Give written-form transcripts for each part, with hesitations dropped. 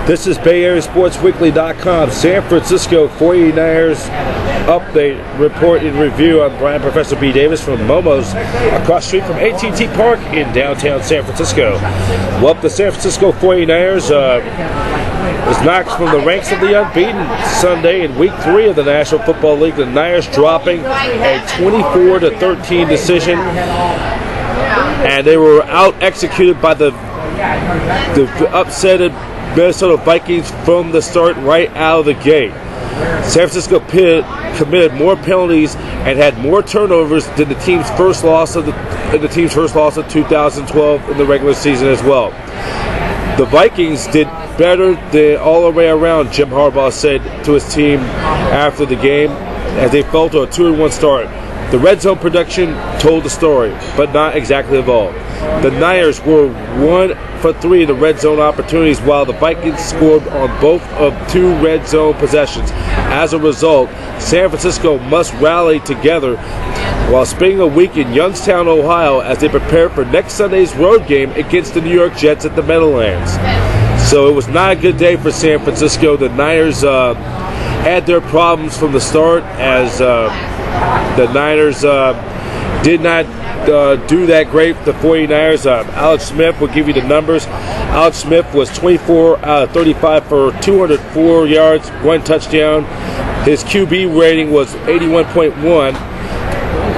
This is BayAreaSportsWeekly.com. San Francisco 49ers update, report, and review. I'm Brian Professor B. Davis from Momo's across the street from AT&T Park in downtown San Francisco. Well, the San Francisco 49ers was knocked from the ranks of the unbeaten Sunday in Week 3 of the National Football League. The Niners dropping a 24-13 decision, and they were out-executed by the upsetted Minnesota Vikings from the start, right out of the gate. San Francisco committed more penalties and had more turnovers than the team's first loss of 2012 in the regular season as well. The Vikings did better than all the way around, Jim Harbaugh said to his team after the game, as they fell to a 2-1 start. The red zone production told the story, but not exactly of all. The Niners were 1 for 3 in the red zone opportunities, while the Vikings scored on both of 2 red zone possessions. As a result, San Francisco must rally together while spending a week in Youngstown, Ohio, as they prepare for next Sunday's road game against the New York Jets at the Meadowlands. So it was not a good day for San Francisco. The Niners had their problems from the start, as the Niners did not do that great. The 49ers, Alex Smith will give you the numbers. Alex Smith was 24 out of 35 for 204 yards, 1 touchdown. His QB rating was 81.1.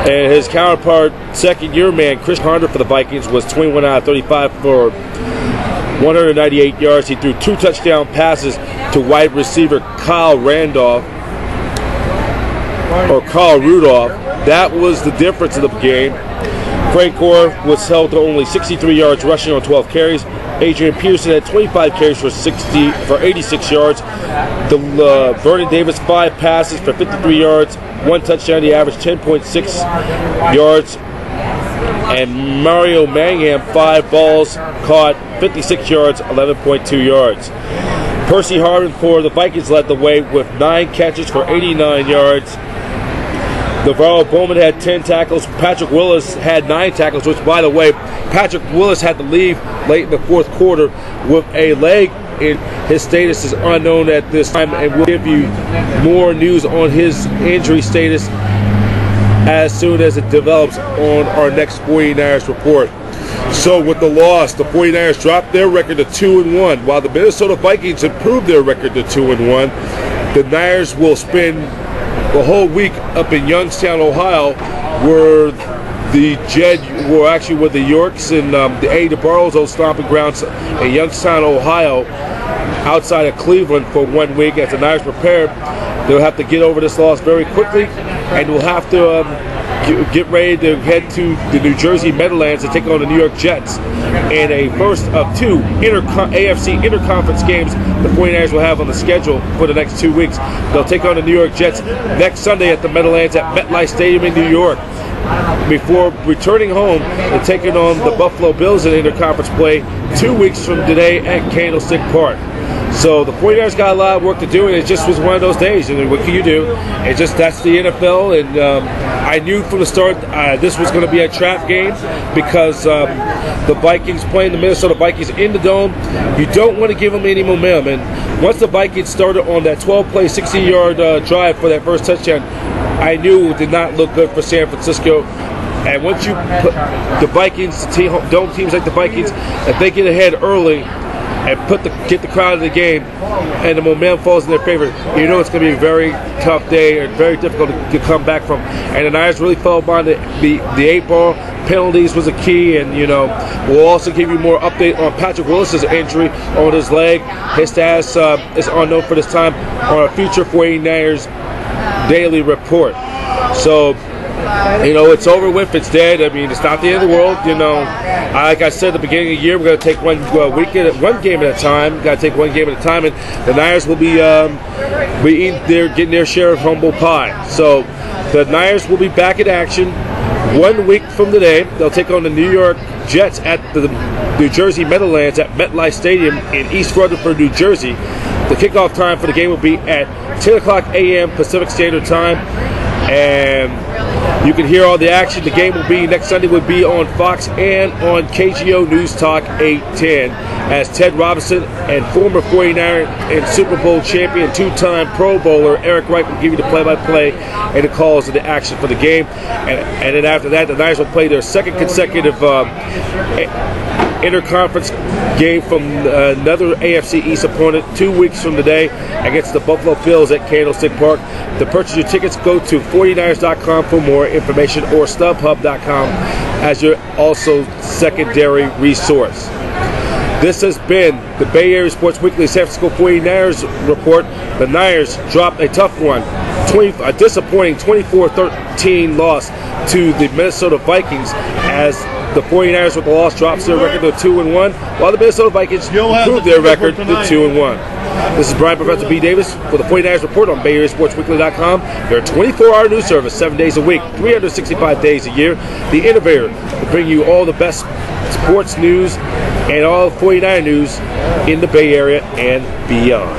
And his counterpart, second-year man, Christain Ponder for the Vikings, was 21 out of 35 for 198 yards. He threw 2 touchdown passes to wide receiver Kyle Rudolph. That was the difference in the game. Frank Gore was held to only 63 yards rushing on 12 carries. Adriuan Peterson had 25 carries for 86 yards. Vernon Davis 5 passes for 53 yards, 1 touchdown. He averaged 10.6 yards. And Mario Manningham 5 balls caught, 56 yards, 11.2 yards. Percy Harvin for the Vikings led the way with 9 catches for 89 yards. Navarro Bowman had 10 tackles. Patrick Willis had 9 tackles, which, by the way, Patrick Willis had to leave late in the fourth quarter with a leg. His status is unknown at this time, and we'll give you more news on his injury status as soon as it develops on our next 49ers report. So with the loss, the 49ers dropped their record to 2-1, while the Minnesota Vikings improved their record to 2-1. The Niners will spend the whole week up in Youngstown, Ohio, where the Yorks and the A. DeBarros' old stomping grounds in Youngstown, Ohio, outside of Cleveland for 1 week. As the Niners prepare, they'll have to get over this loss very quickly, and we'll have to get ready to head to the New Jersey Meadowlands to take on the New York Jets in a first of 2 AFC interconference games the 49ers will have on the schedule for the next 2 weeks. They'll take on the New York Jets next Sunday at the Meadowlands at MetLife Stadium in New York, before returning home and taking on the Buffalo Bills in interconference play 2 weeks from today at Candlestick Park. So the 49ers got a lot of work to do, and it just was one of those days. And what can you do? That's the NFL, and I knew from the start this was going to be a trap game, because the Vikings playing the Minnesota Vikings in the Dome, you don't want to give them any momentum. And once the Vikings started on that 12-play, 60-yard drive for that first touchdown, I knew it did not look good for San Francisco. And once you put the Vikings, dome teams like the Vikings, if they get ahead early and get the crowd in the game, and the momentum falls in their favor, you know it's going to be a very tough day and very difficult to come back from. And the Niners really fell behind the 8-ball. Penalties was a key, and we'll also give you more update on Patrick Willis's injury on his leg. His status is unknown for this time on a future 49ers daily report. So, it's over with. It's dead. I mean, it's not the end of the world. Like I said at the beginning of the year, we're going to take one game at a time. Got to take one game at a time, and the Niners will be getting their share of humble pie. So the Niners will be back in action 1 week from today. They'll take on the New York Jets at the New Jersey Meadowlands at MetLife Stadium in East Rutherford, New Jersey. The kickoff time for the game will be at 10 o'clock a.m. Pacific Standard Time, and You can hear all the action. The game will be next Sunday, will be on Fox and on KGO News Talk 810, as Ted Robinson and former 49er and Super Bowl champion, two-time Pro Bowler Eric Wright will give you the play-by-play and the calls of the action for the game. And then after that, the Niners will play their second consecutive interconference game from another AFC East opponent 2 weeks from today against the Buffalo Bills at Candlestick Park. To purchase your tickets, go to 49ers.com for more information, or StubHub.com as your also secondary resource. This has been the Bay Area Sports Weekly San Francisco 49ers report. The Niners dropped a tough one, a disappointing 24-13 loss to the Minnesota Vikings, as the 49ers with the loss drops their record to 2-1, while the Minnesota Vikings improved their record to 2-1. This is Brian Professor B. Davis for the 49ers Report on BayAreaSportsWeekly.com. They're a 24-hour news service, 7 days a week, 365 days a year. The innovator to bring you all the best sports news and all 49 news in the Bay Area and beyond.